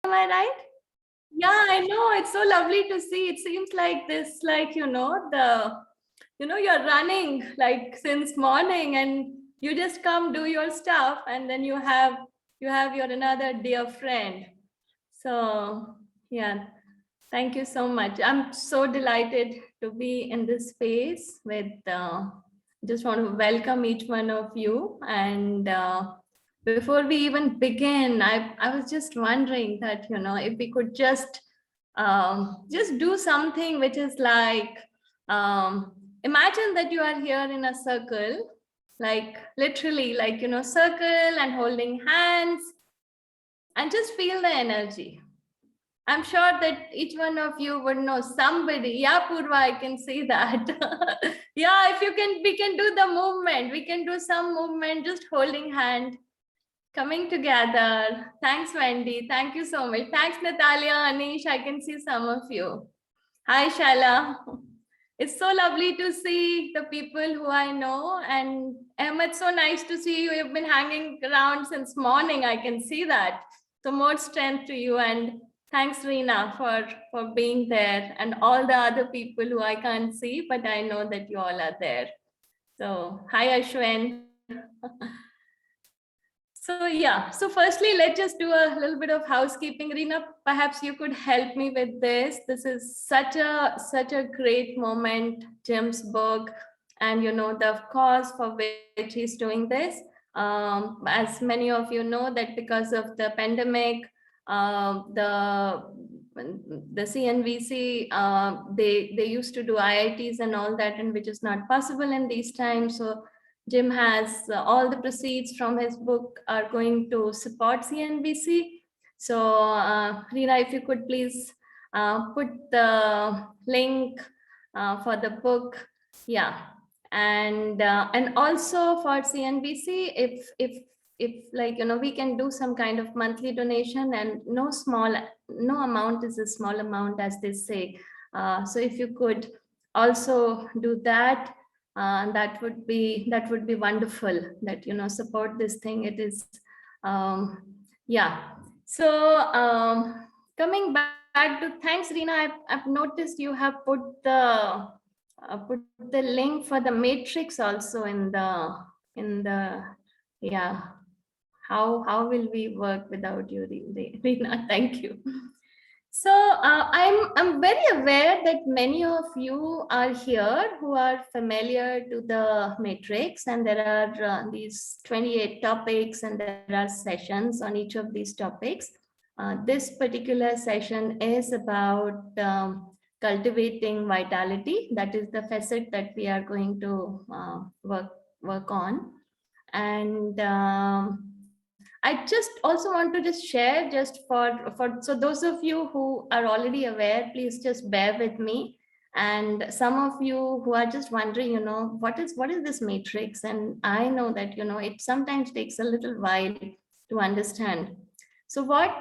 Am I right? Yeah, I know. It's so lovely to see. It seems like this, like, you're running like since morning and you just come do your stuff and then you have your another dear friend. So yeah, thank you so much. I'm so delighted to be in this space with just want to welcome each one of you. And before we even begin, I was just wondering that, if we could just do something which is like, imagine that you are here in a circle, like literally, like, circle and holding hands and just feel the energy. I'm sure that each one of you would know somebody. Yeah, Purva, I can see that. Yeah, if you can, we can do the movement. We can do some movement, just holding hand, coming together. Thanks, Wendy. Thank you so much. Thanks, Natalia, Anish. I can see some of you. Hi, Shala. It's so lovely to see the people who I know. And Ahmed, so nice to see you. You've been hanging around since morning. I can see that. So more strength to you. And thanks, Reena, for being there. And all the other people who I can't see, but I know that you all are there. So hi, Ashwin. So yeah, so firstly, let's just do a little bit of housekeeping. Reena, perhaps you could help me with this. This is such a great moment, Jim's book, and the cause for which he's doing this. As many of you know, that because of the pandemic, the CNVC, they used to do IITs and all that, and which is not possible in these times. So Jim has all the proceeds from his book are going to support CNBC. So Reena, if you could please put the link for the book. Yeah. And also for CNBC, if like, we can do some kind of monthly donation, and no amount is a small amount, as they say. So if you could also do that, that would be wonderful, that support this thing. It is yeah. So coming back to, thanks, Reena. I've noticed you have put the link for the matrix also in the yeah. How will we work without you, Reena? Thank you. So I'm very aware that many of you are here who are familiar to the matrix, and there are these 28 topics, and there are sessions on each of these topics. This particular session is about cultivating vitality. That is the facet that we are going to work on. And I just also want to just share, just for so those of you who are already aware, please just bear with me. And some of you who are just wondering, what is this matrix? And I know that, it sometimes takes a little while to understand. So what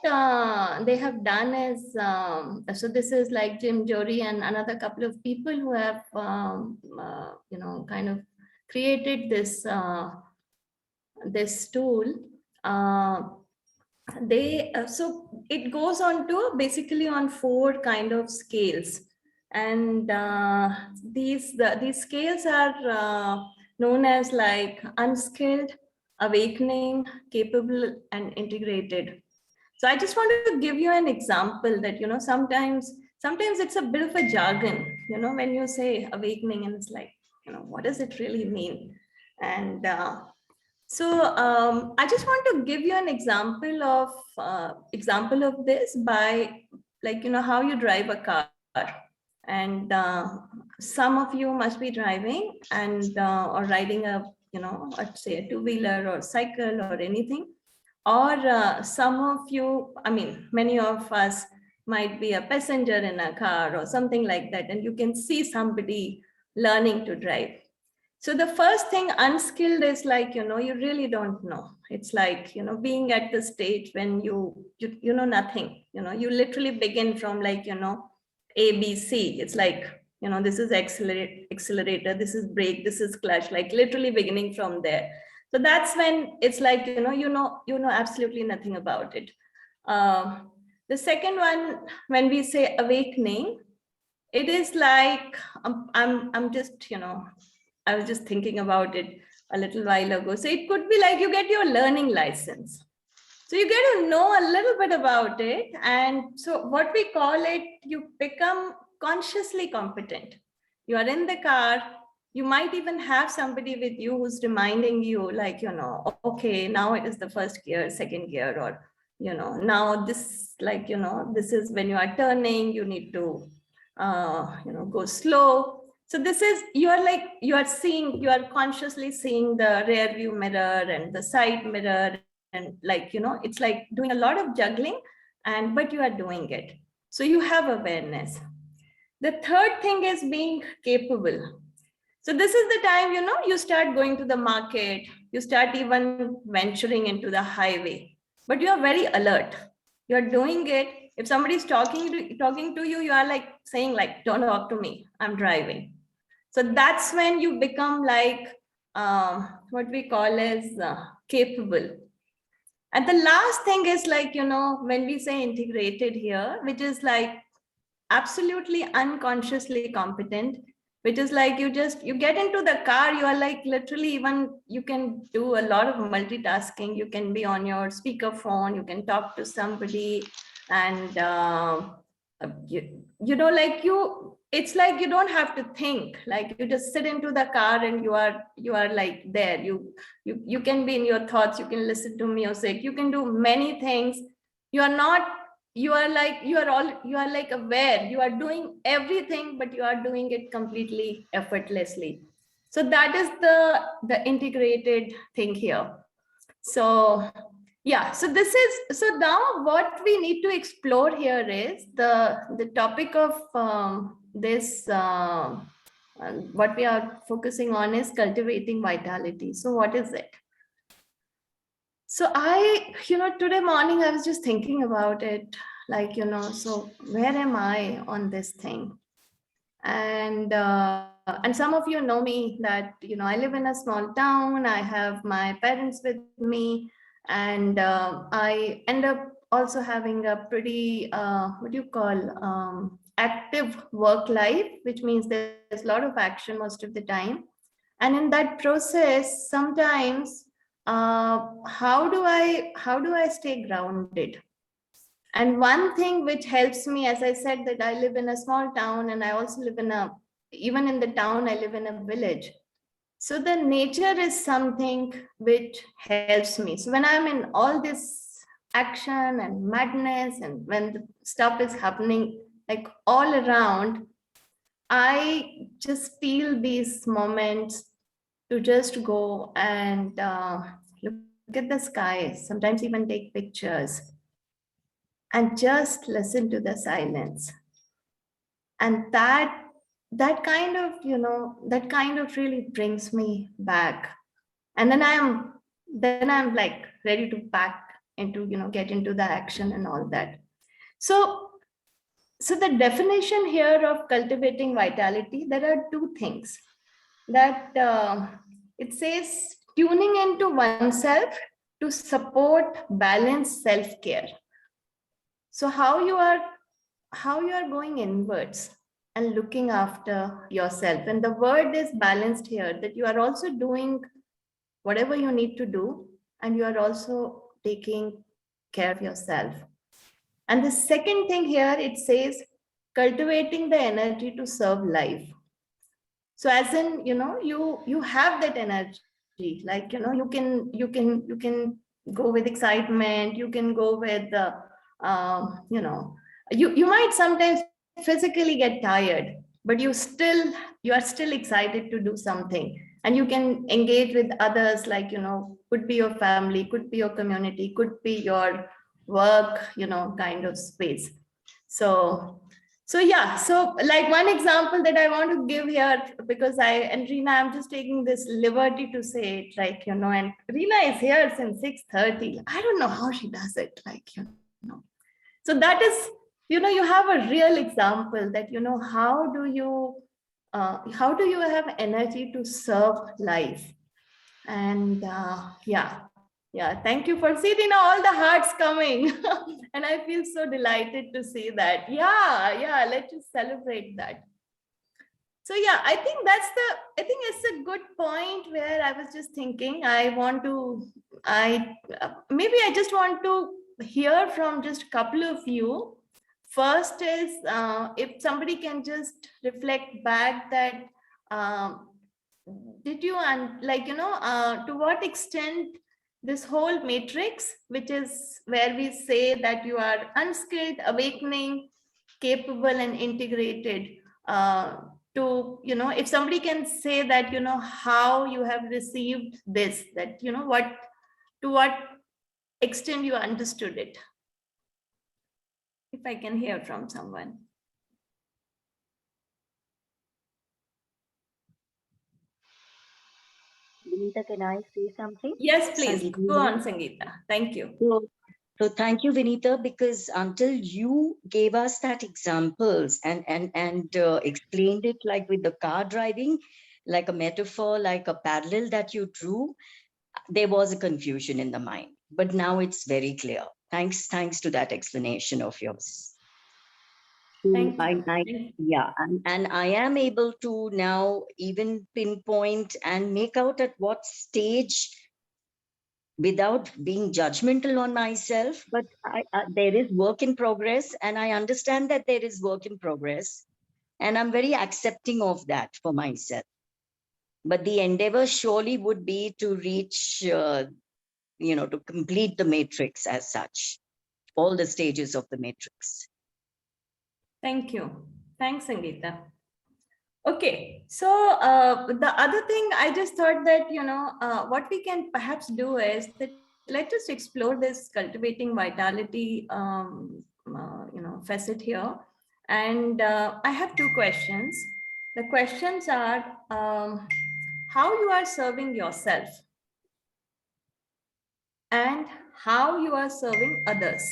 they have done is, so this is like Jim Jory and another couple of people who have, kind of created this tool. So it goes on to basically on 4 kind of scales, and these scales are known as like unskilled, awakening, capable, and integrated. So I just wanted to give you an example that sometimes it's a bit of a jargon, when you say awakening, and it's like, what does it really mean? And so I just want to give you an example of this by, like, how you drive a car. And some of you must be driving and or riding a, let's say a 2-wheeler or cycle or anything. Or some of you, I mean, many of us might be a passenger in a car or something like that, and you can see somebody learning to drive. So the first thing, unskilled, is like, you really don't know. It's like, being at the stage when you know nothing, you literally begin from like, ABC. It's like, this is accelerator, this is brake, this is clutch, like literally beginning from there. So that's when it's like, you know absolutely nothing about it. The second one, when we say awakening, it is like, I'm just, I was just thinking about it a little while ago. So it could be like you get your learning license. So you get to know a little bit about it. And so what we call it, you become consciously competent. You are in the car. You might even have somebody with you who's reminding you, like, okay, now it is the first gear, second gear, or, now this, like, this is when you are turning, you need to, go slow. So this is, you are consciously seeing the rear view mirror and the side mirror, and like, it's like doing a lot of juggling, but you are doing it. So you have awareness. The third thing is being capable. So this is the time, you start going to the market, you start even venturing into the highway, but you are very alert. You're doing it. If somebody's talking to you, you are like saying, like, don't talk to me, I'm driving. So that's when you become like what we call as capable. And the last thing is like, when we say integrated here, which is like absolutely unconsciously competent, which is like you get into the car, you are like literally, even you can do a lot of multitasking. You can be on your speaker phone, you can talk to somebody, and like it's like you don't have to think, like you just sit into the car and you are like there. You can be in your thoughts, you can listen to music, you can do many things. You are not, you are like aware, you are doing everything, but you are doing it completely effortlessly. So that is the integrated thing here. So yeah, so now what we need to explore here is the topic of this what we are focusing on is cultivating vitality. So what is it? So today morning I was just thinking about it, like, so where am I on this thing? And some of you know me that, I live in a small town. I have my parents with me, and I end up also having a pretty, what do you call, active work life, which means there's a lot of action most of the time. And in that process, sometimes, how do I stay grounded? And one thing which helps me, as I said, that I live in a small town, and I also live even in the town, I live in a village. So the nature is something which helps me. So when I'm in all this action and madness, and when the stuff is happening like all around, I just feel these moments to just go and look at the sky, sometimes even take pictures, and just listen to the silence. And that kind of really brings me back. And then I'm like ready to pack into, get into the action and all that. So the definition here of cultivating vitality, there are two things that it says: tuning into oneself to support balanced self-care. So how you are going inwards and looking after yourself. And the word is balanced here, that you are also doing whatever you need to do, and you are also taking care of yourself. And the second thing here, it says cultivating the energy to serve life. So as in, you have that energy, like, you can go with excitement, you can go with you might sometimes physically get tired, but you are still excited to do something, and you can engage with others, like, could be your family, could be your community, could be your work, kind of space. So yeah, so like one example that I want to give here, because and Reena, I'm just taking this liberty to say it, like, and Reena is here since 6:30. I don't know how she does it, like, So that is, you have a real example that, how do you have energy to serve life? And yeah. Yeah, thank you for seeing all the hearts coming. And I feel so delighted to see that. Yeah, let's just celebrate that. So yeah, I think it's a good point where I was just thinking, maybe I just want to hear from just a couple of you. First is if somebody can just reflect back that, um, did you, and to what extent this whole matrix, which is where we say that you are unskilled, awakening, capable and integrated, to, if somebody can say that, how you have received this, that, to what extent you understood it. If I can hear from someone. Vinita, can I say something? Yes, please. Sangeeta. Go on, Sangeeta. Thank you. So thank you, Vinita, because until you gave us that examples and explained it like with the car driving, like a metaphor, like a parallel that you drew, there was a confusion in the mind. But now it's very clear. Thanks to that explanation of yours. Thank you. Yeah, and I am able to now even pinpoint and make out at what stage, without being judgmental on myself, but there is work in progress, and I understand that there is work in progress, and I'm very accepting of that for myself. But the endeavor surely would be to reach, to complete the matrix as such, all the stages of the matrix. Thank you. Thanks, Sangeeta. Okay, so the other thing I just thought that, what we can perhaps do is that let's just explore this cultivating vitality, facet here. And I have two questions. The questions are, how you are serving yourself and how you are serving others.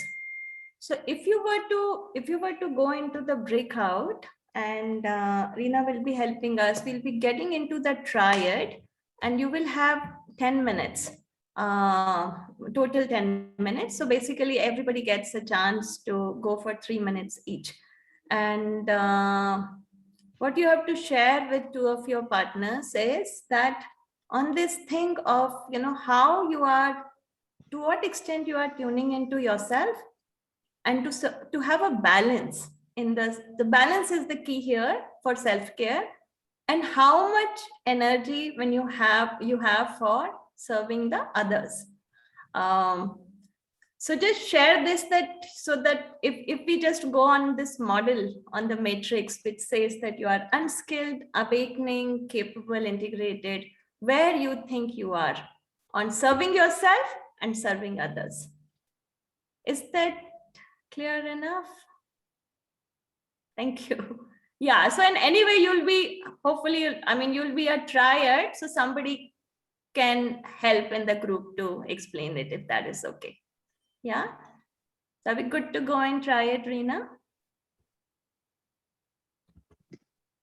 So if you were to go into the breakout, and Reena will be helping us, we'll be getting into the triad, and you will have 10 minutes, total 10 minutes. So basically everybody gets a chance to go for 3 minutes each. And what you have to share with two of your partners is that on this thing of, how you are, to what extent you are tuning into yourself, and to have a balance in this. The balance is the key here for self-care, and how much energy when you have for serving the others. So just share this, that so that if we just go on this model on the matrix, which says that you are unskilled, awakening, capable, integrated, where you think you are on serving yourself and serving others. Is that clear enough? Thank you. Yeah, so in any way you'll be, hopefully, you'll be a triad, so somebody can help in the group to explain it, if that is okay. Yeah, so are we good to go and try it, Reena?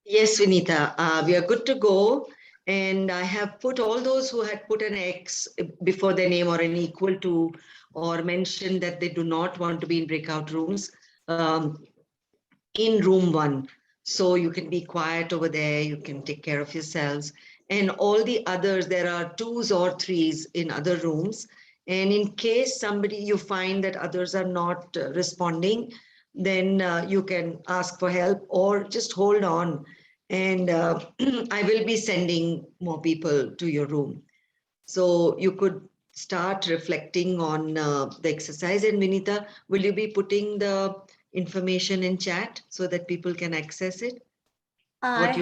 Yes, Vinita, we are good to go. And I have put all those who had put an X before their name or an equal to, or mentioned that they do not want to be in breakout rooms, in room 1. So you can be quiet over there, you can take care of yourselves. And all the others, there are 2s or 3s in other rooms. And in case you find that others are not responding, then you can ask for help or just hold on. And I will be sending more people to your room. So you could start reflecting on the exercise. And Vinita, will you be putting the information in chat so that people can access it? I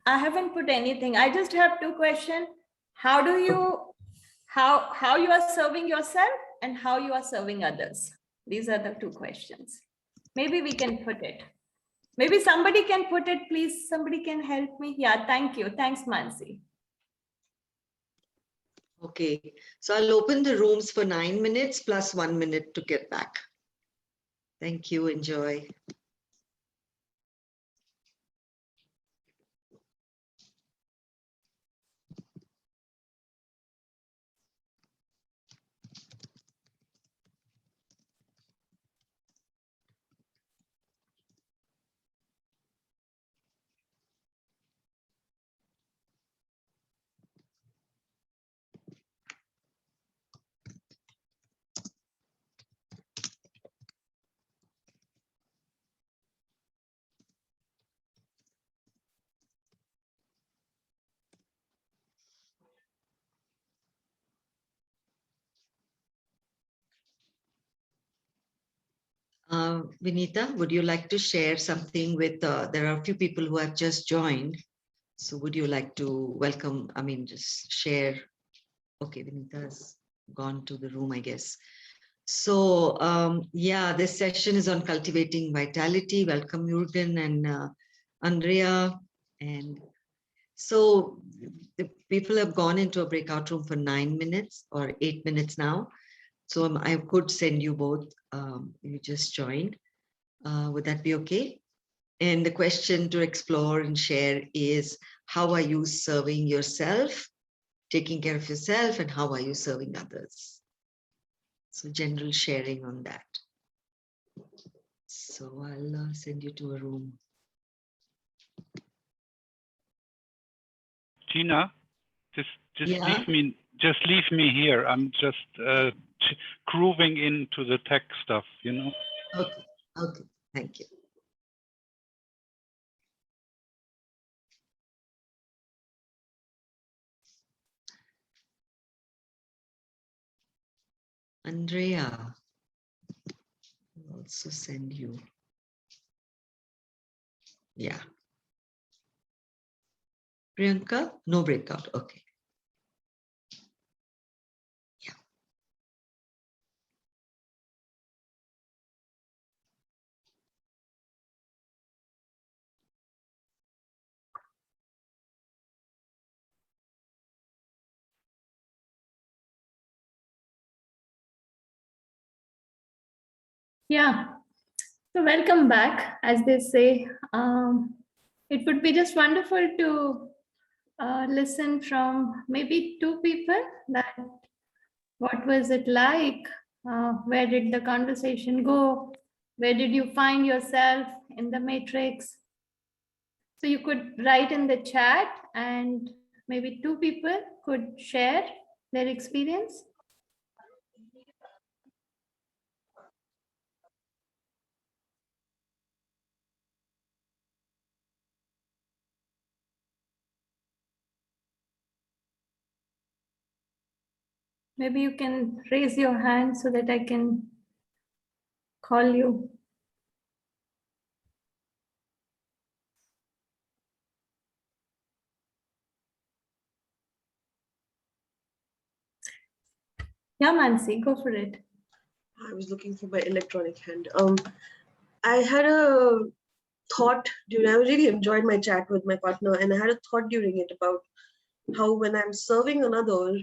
haven't put anything. I just have two questions. How you are serving yourself and how you are serving others? These are the two questions. Maybe we can put it. Maybe somebody can put it, please. Somebody can help me. Yeah, thank you. Thanks, Mansi. Okay, so I'll open the rooms for 9 minutes plus 1 minute to get back. Thank you. Enjoy. Vinita, would you like to share something with, there are a few people who have just joined. So would you like to welcome, just share? Okay, Vinita's gone to the room, I guess. So yeah, this session is on cultivating vitality. Welcome, Jürgen and Andrea. And so the people have gone into a breakout room for 9 minutes or 8 minutes now. So I could send you both. You just joined. Would that be okay? And the question to explore and share is, how are you serving yourself, taking care of yourself, and how are you serving others? So general sharing on that. So I'll send you to a room. Gina, just Yeah. leave me here. I'm just grooving into the tech stuff, you know. Okay. Okay. Thank you. Andrea, I'll also send you. Yeah. Priyanka, no breakout. Okay. Yeah. Yeah. So welcome back, as they say. It would be just wonderful to listen from maybe two people that what was it like? Where did the conversation go? Where did you find yourself in the matrix? So you could write in the chat and maybe two people could share their experience. Maybe you can raise your hand so that I can call you. Yeah, Mansi, go for it. I was looking for my electronic hand. I had a thought during, I really enjoyed my chat with my partner, and I had a thought during it about how when I'm serving another,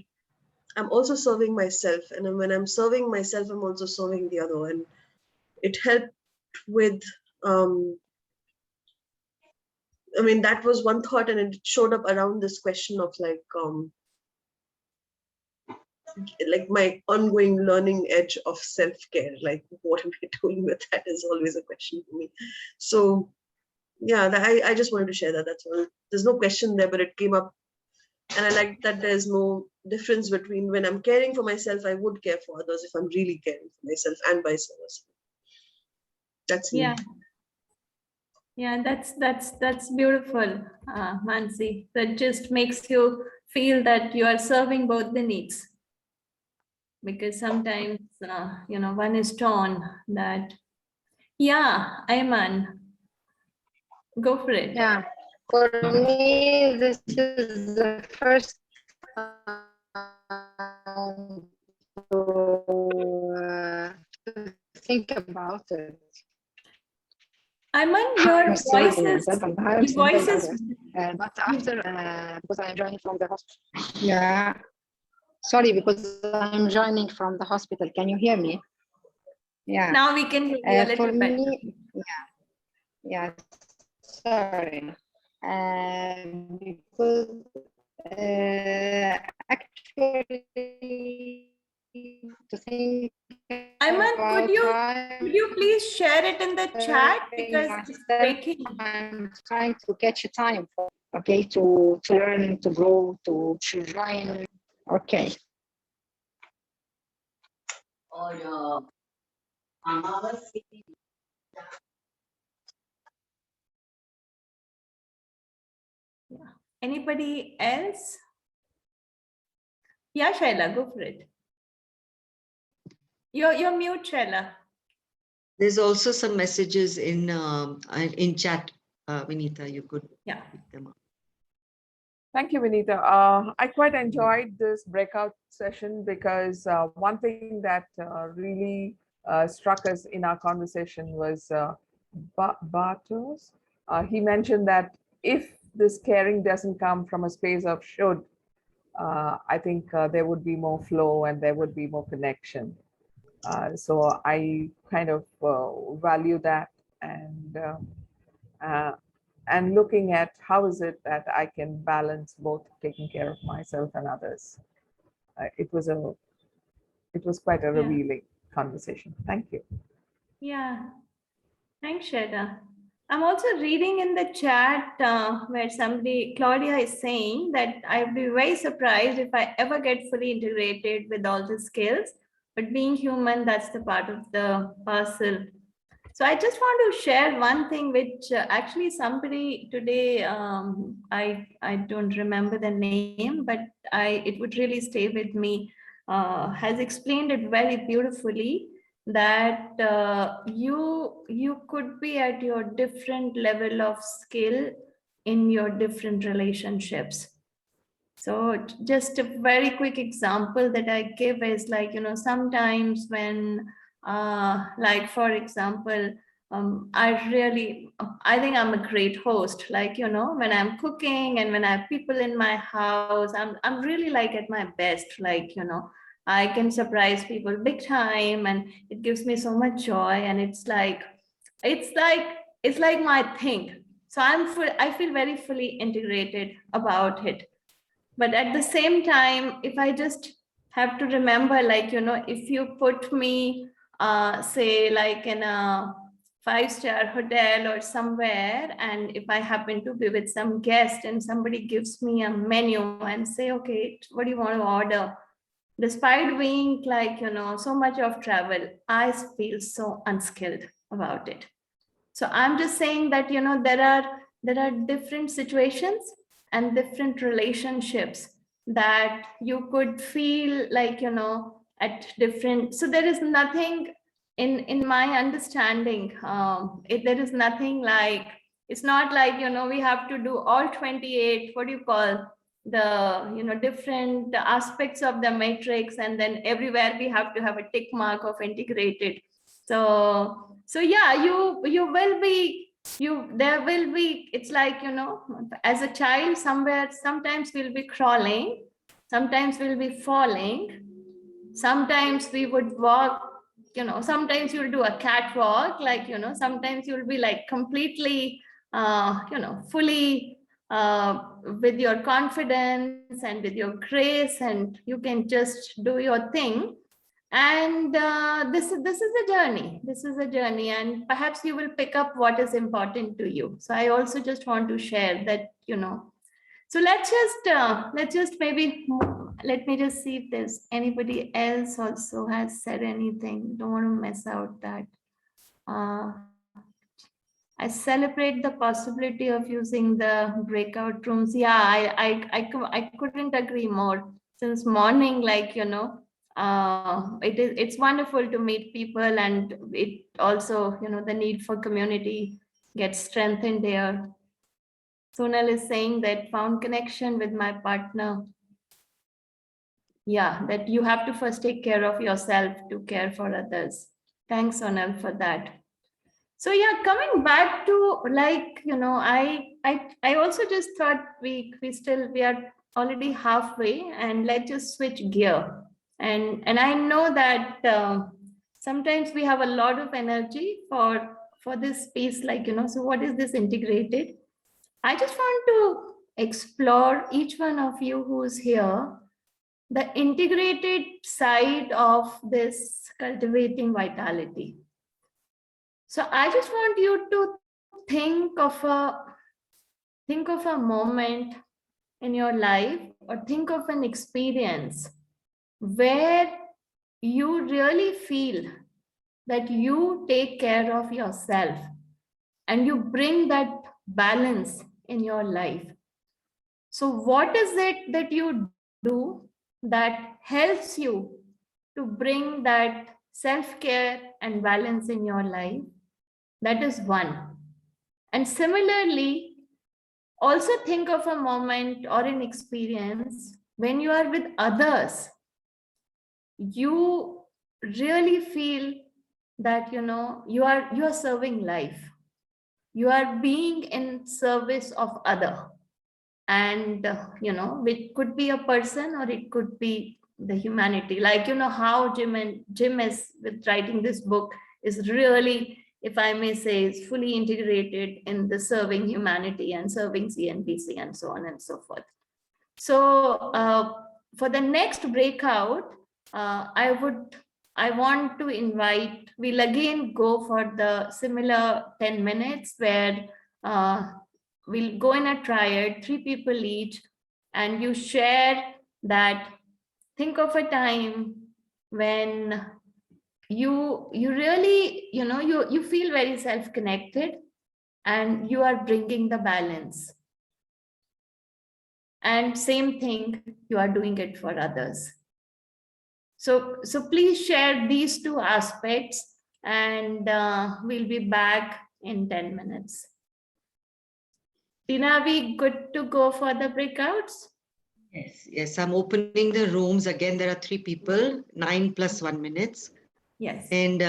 I'm also serving myself. And then when I'm serving myself, I'm also serving the other. And it helped with, that was one thought, and it showed up around this question of like my ongoing learning edge of self-care, like what am I doing with that is always a question for me. So yeah, I just wanted to share that. That's all. There's no question there, but it came up, and I like that there's no difference between when I'm caring for myself, I would care for others if I'm really caring for myself, and vice versa. That's me. Yeah, that's beautiful, Mansi. That just makes you feel that you are serving both the needs. Because sometimes, one is torn that, yeah, Ayman, go for it. Yeah, for me, this is the first time to think about it. Ayman, your I'm voice serving is, myself and I'm your voice serving is, others. But after, because I'm joining from the hospital. Yeah, sorry, because I'm joining from the hospital. Can you hear me? Yeah. now we can hear you a little For better. me, yeah, sorry. Because actually to think Ayman, about could you please share it in the chat because it's breaking. I'm trying to catch time for, okay, to learn, to grow, to join. Okay. Anybody else? Yeah, Shaila, go for it. You're mute, Shaila. There's also some messages in chat. Vinita, you could Yeah. pick them up. Thank you, Vinita. I quite enjoyed this breakout session because one thing that really struck us in our conversation was Bartos. He mentioned that if this caring doesn't come from a space of should, I think there would be more flow and there would be more connection. So I kind of value that, uh, and looking at how is it that I can balance both taking care of myself and others. It was quite a Yeah. revealing conversation. Thank you. Yeah. Thanks, Shweta. I'm also reading in the chat where Claudia is saying that I'd be very surprised if I ever get fully integrated with all the skills, but being human, that's the part of the parcel. So I just want to share one thing, which actually somebody today, I don't remember the name, but it would really stay with me, has explained it very beautifully, that you could be at your different level of skill in your different relationships. So just a very quick example that I give is like, sometimes when, like, for example, I think I'm a great host. Like, when I'm cooking and when I have people in my house, I'm really like at my best. Like, I can surprise people big time, and it gives me so much joy. And it's like my thing. So I feel very fully integrated about it. But at the same time, if I just have to remember, like, if you put me, say, like in a 5-star hotel or somewhere, and if I happen to be with some guest and somebody gives me a menu and say, okay, what do you want to order? Despite being like, so much of travel, I feel so unskilled about it. So I'm just saying that, there are different situations and different relationships that you could feel like, at different. So there is nothing in my understanding. There is nothing like, it's not like, we have to do all 28, what do you call, the, different aspects of the matrix, and then everywhere we have to have a tick mark of integrated. So yeah, you will be, there will be, it's like, as a child, sometimes we'll be crawling, sometimes we'll be falling, sometimes we would walk, sometimes you'll do a catwalk, like, sometimes you'll be like completely, fully, with your confidence and with your grace, and you can just do your thing. And this is a journey. This is a journey, and perhaps you will pick up what is important to you. So I also just want to share that, so let's just maybe let me just see if there's anybody else also has said anything. Don't want to miss out that. I celebrate the possibility of using the breakout rooms. Yeah, I couldn't agree more. Since morning, like, it's wonderful to meet people, and it also, the need for community gets strengthened there. Sonal is saying that found connection with my partner. Yeah, that you have to first take care of yourself to care for others. Thanks, Sonal, for that. So yeah, coming back to, like, I also just thought we are already halfway, and let's just switch gear. And I know that sometimes we have a lot of energy for this piece, like, so what is this integrated? I just want to explore, each one of you who's here, the integrated side of this cultivating vitality. So I just want you to think of a moment in your life, or think of an experience where you really feel that you take care of yourself and you bring that balance in your life. So what is it that you do that helps you to bring that self-care and balance in your life. That is one. And similarly, also think of a moment or an experience when you are with others. You really feel that you are serving life. You are being in service of other, and it could be a person or it could be the humanity. Like how Jim is with writing this book is really, if I may say, is fully integrated in the serving humanity and serving CNBC and so on and so forth. So for the next breakout, I want to invite, we'll again go for the similar 10 minutes where we'll go in a triad, 3 people each, and you share that, think of a time when you really, you feel very self-connected and you are bringing the balance. And same thing, you are doing it for others. So please share these 2 aspects, and we'll be back in 10 minutes. Tina, are we good to go for the breakouts? Yes, I'm opening the rooms. Again, there are 3 people, 9 + 1 minutes. Yes. And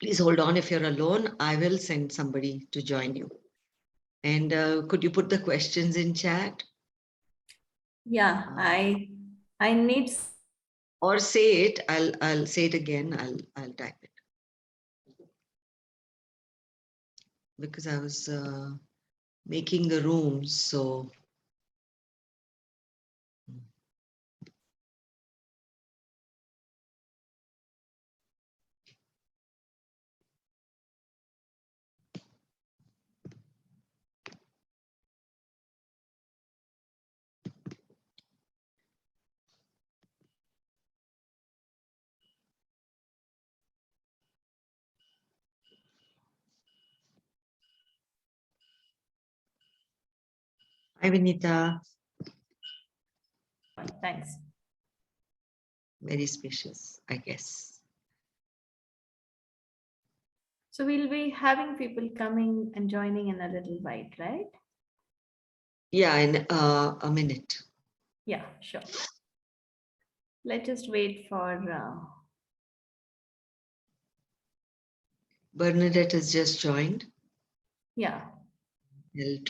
please hold on if you're alone. I will send somebody to join you. And could you put the questions in chat? Yeah, I need. Or say it. I'll say it again. I'll type it. Because I was making the rooms, so. Hi, Vinita. Thanks. Very spacious, I guess. So we'll be having people coming and joining in a little while, right? Yeah, in a minute. Yeah, sure. Let's just wait for. Bernadette has just joined. Yeah.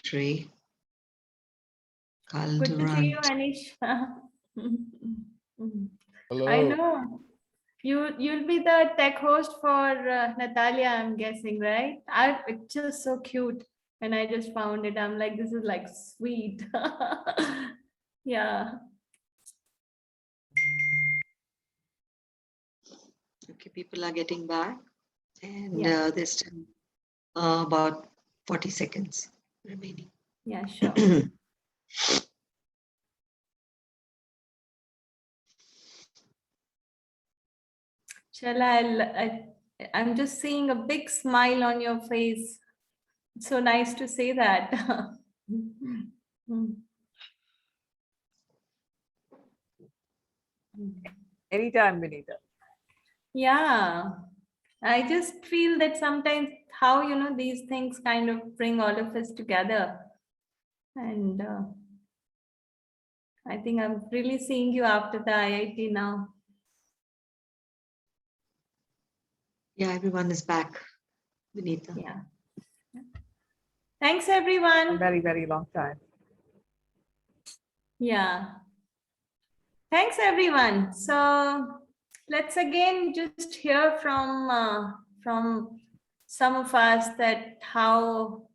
Trey. Good to see you, Calderant. Anish. Hello. I know. You'll be the tech host for Natalia, I'm guessing, right? It's just so cute. When I just found it, I'm like, this is like sweet. Yeah. Okay, people are getting back. And Yeah. there's still about 40 seconds remaining. Yeah, sure. Shala, I'm just seeing a big smile on your face. It's so nice to say that. Anytime, Vinita. Yeah, I just feel that sometimes how, these things kind of bring all of us together. And I think I'm really seeing you after the IIT now. Yeah, everyone is back, Vinita. Yeah. Thanks, A everyone. very, very long time. Yeah. Thanks, everyone. So let's again just hear from some of us that how,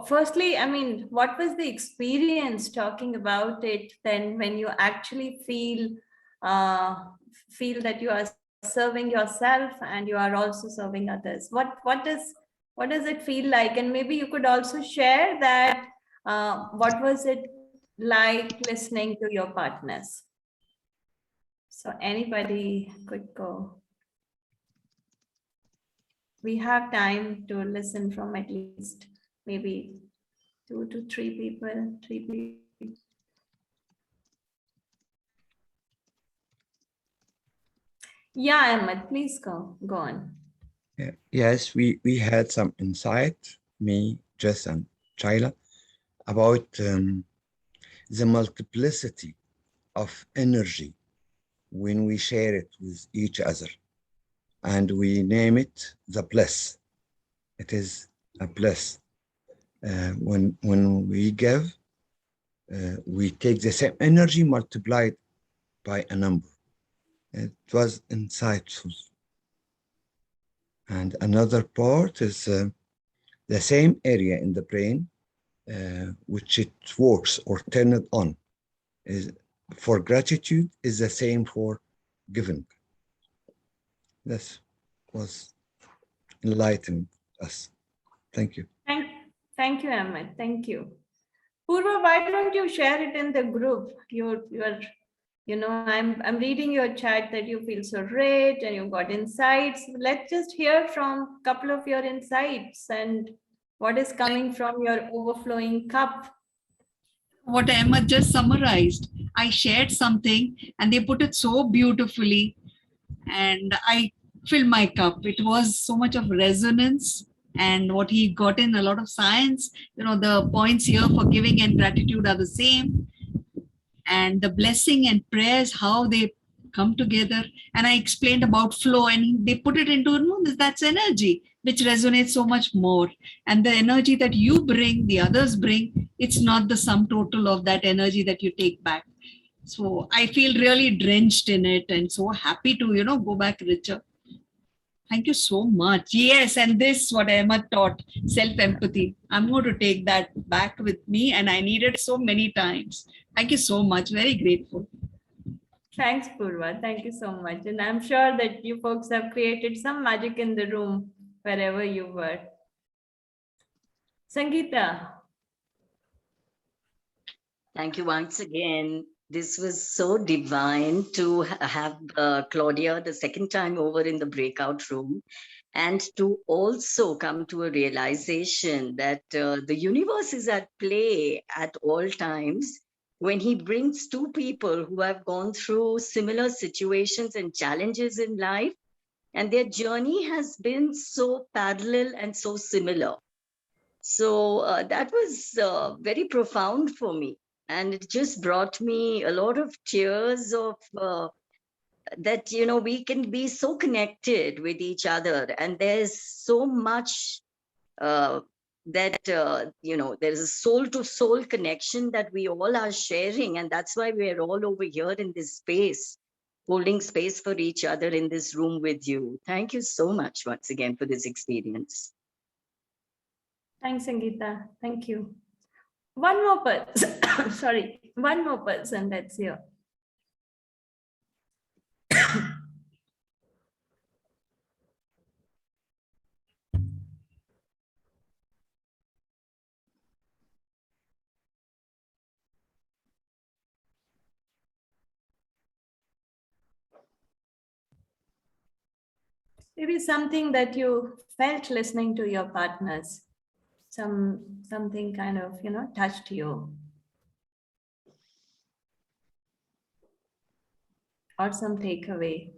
firstly, I mean, what was the experience talking about it then when you actually feel that you are serving yourself and you are also serving others? What does it feel like? And maybe you could also share that what was it like listening to your partners? So anybody could go. We have time to listen from at least maybe 2 to 3 people, 3 people. Yeah, Ahmed, please go on. Yes, we had some insight, me, Jess, and Chila, about the multiplicity of energy when we share it with each other. And we name it the bliss. It is a bliss. When we give, we take the same energy multiplied by a number. It was insightful. And another part is the same area in the brain, which it works or turn it on. Is for gratitude is the same for giving. This was enlightening us. Thank you. Thank you, Ahmed. Thank you. Purva, why don't you share it in the group? I'm reading your chat that you feel so rich and you've got insights. Let's just hear from a couple of your insights and what is coming from your overflowing cup. What Emma just summarized. I shared something and they put it so beautifully, and I filled my cup. It was so much of resonance, and what he got in a lot of science. The points here for giving and gratitude are the same, and the blessing and prayers, how they come together. And I explained about flow, and they put it into that's energy, which resonates so much more. And the energy that you bring, the others bring, it's not the sum total of that energy that you take back. So I feel really drenched in it and so happy to, go back richer. Thank you so much. Yes, and this what Emma taught, self-empathy. I'm going to take that back with me, and I need it so many times. Thank you so much. Very grateful. Thanks, Purva. Thank you so much. And I'm sure that you folks have created some magic in the room wherever you were. Sangeeta. Thank you once again. This was so divine to have Claudia the second time over in the breakout room, and to also come to a realization that the universe is at play at all times when he brings two people who have gone through similar situations and challenges in life, and their journey has been so parallel and so similar. So that was very profound for me. And it just brought me a lot of tears of that, we can be so connected with each other. And there's so much that, there's a soul to soul connection that we all are sharing. And that's why we're all over here in this space, holding space for each other in this room with you. Thank you so much once again for this experience. Thanks, Sangeeta. Thank you. One more person. Sorry, one more person that's here. Maybe something that you felt listening to your partners. Something kind of, touched you. Or some takeaway.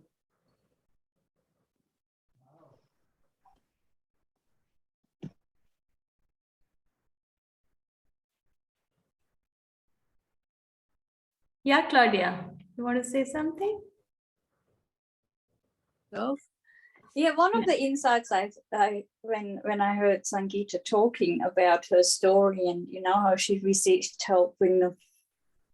Yeah, Claudia, you want to say something? Yeah, one of the insights when I heard Sangeeta talking about her story, and how she received help in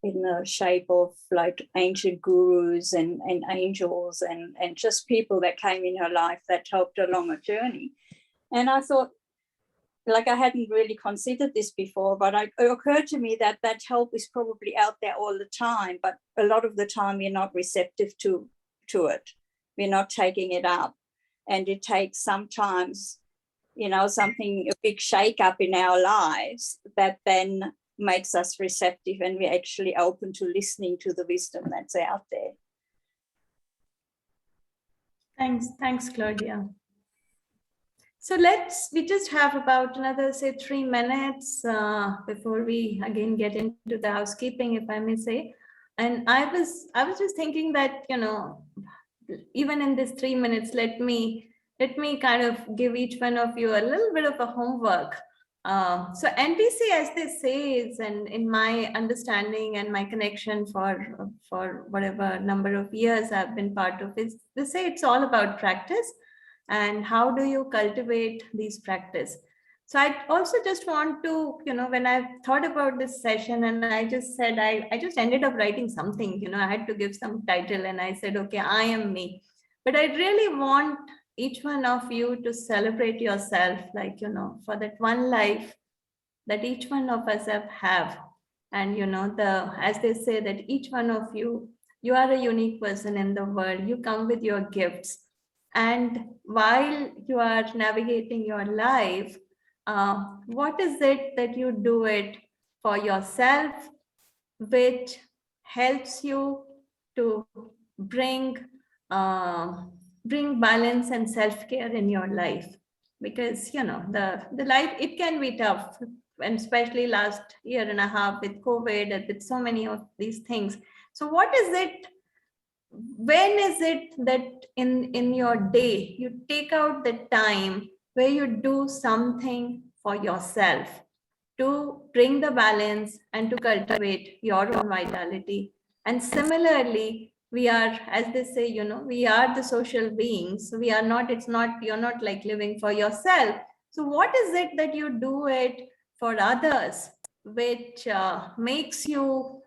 the shape of like ancient gurus and angels and just people that came in her life that helped her along her journey. And I thought, like, I hadn't really considered this before, but it occurred to me that help is probably out there all the time, but a lot of the time we're not receptive to it. We're not taking it up. And it takes sometimes, something, a big shake up in our lives that then makes us receptive, and we're actually open to listening to the wisdom that's out there. Thanks, Claudia. So we just have about another, say, 3 minutes before we again get into the housekeeping, if I may say. And I was just thinking that, even in this 3 minutes, let me kind of give each one of you a little bit of a homework. So NPC, as they say, is, and in my understanding and my connection for whatever number of years I've been part of, is they say it's all about practice and how do you cultivate these practice. So I also just want to, when I thought about this session, and I just said, I just ended up writing something, I had to give some title, and I said, okay, I am me. But I really want each one of you to celebrate yourself, like, for that one life that each one of us have. And, as they say, that each one of you are a unique person in the world. You come with your gifts. And while you are navigating your life, what is it that you do it for yourself, which helps you to bring balance and self-care in your life? Because the life, it can be tough, and especially last year and a half with COVID and with so many of these things. So what is it, when is it that in your day you take out the time where you do something for yourself to bring the balance and to cultivate your own vitality? And similarly, we are, as they say, we are the social beings. We are not, you're not like living for yourself. So what is it that you do it for others, which makes you,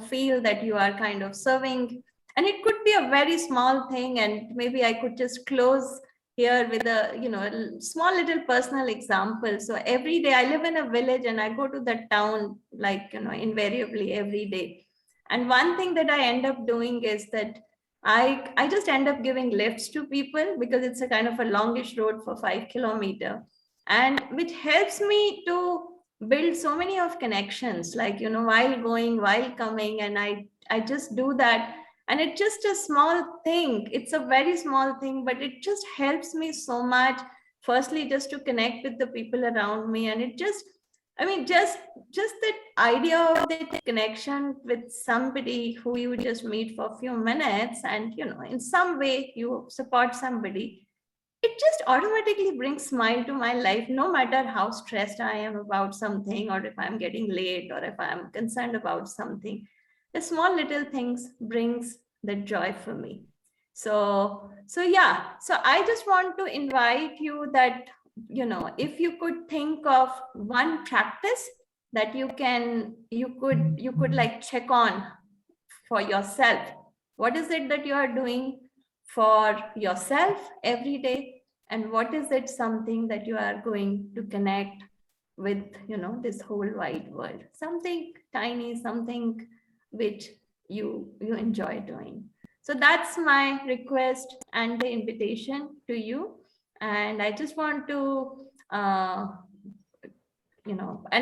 feel that you are kind of serving? And it could be a very small thing, and maybe I could just close here with a small little personal example. So every day I live in a village and I go to the town, like invariably every day. And one thing that I end up doing is that I just end up giving lifts to people, because it's a kind of a longish road for 5 kilometers, and which helps me to build so many of connections, like while going, while coming, and I just do that. And it's just a small thing. It's a very small thing, but it just helps me so much. Firstly, just to connect with the people around me. And it just, just that idea of that connection with somebody who you just meet for a few minutes, and, in some way you support somebody, it just automatically brings smile to my life, no matter how stressed I am about something, or if I'm getting late, or if I'm concerned about something. The small little things brings the joy for me. So yeah, so I just want to invite you that, if you could think of one practice that you could like check on for yourself. What is it that you are doing for yourself every day? And what is it, something that you are going to connect with, this whole wide world? Something tiny, something which you enjoy doing. So that's my request and the invitation to you. And I just want to and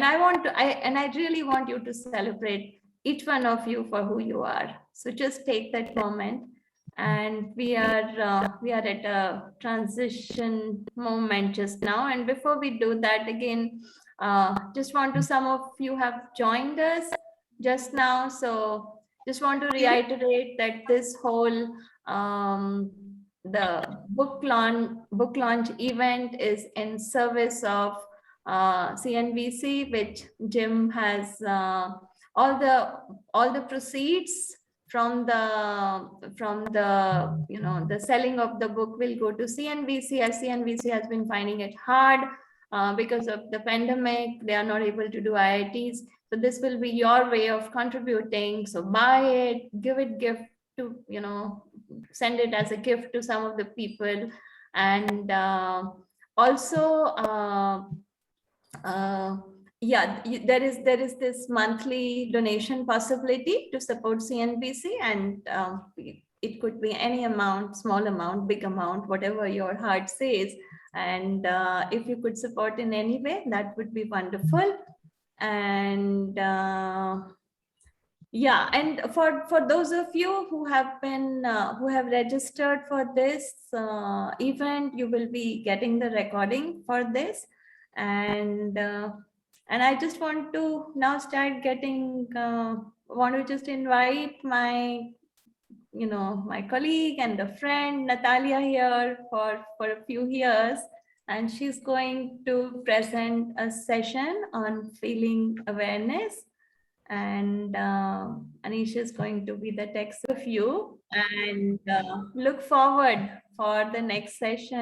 I really want you to celebrate each one of you for who you are. So just take that moment. And we are at a transition moment just now. And before we do that, again, just want to, some of you have joined us just now. So just want to reiterate that this whole the book launch event is in service of CNVC, which Jim has all the proceeds from the the selling of the book will go to CNVC, as CNVC has been finding it hard because of the pandemic. They are not able to do IITs. So this will be your way of contributing. So buy it, give it gift to, send it as a gift to some of the people. And also yeah, there is this monthly donation possibility to support CNBC, and it could be any amount, small amount, big amount, whatever your heart says. And if you could support in any way, that would be wonderful. And yeah, and for those of you who have been who have registered for this event, you will be getting the recording for this. And I just want to now start getting want to just invite my my colleague and the friend Natalia here for a few years, and she's going to present a session on feeling awareness. And Anish is going to be the text of you, and look forward for the next session.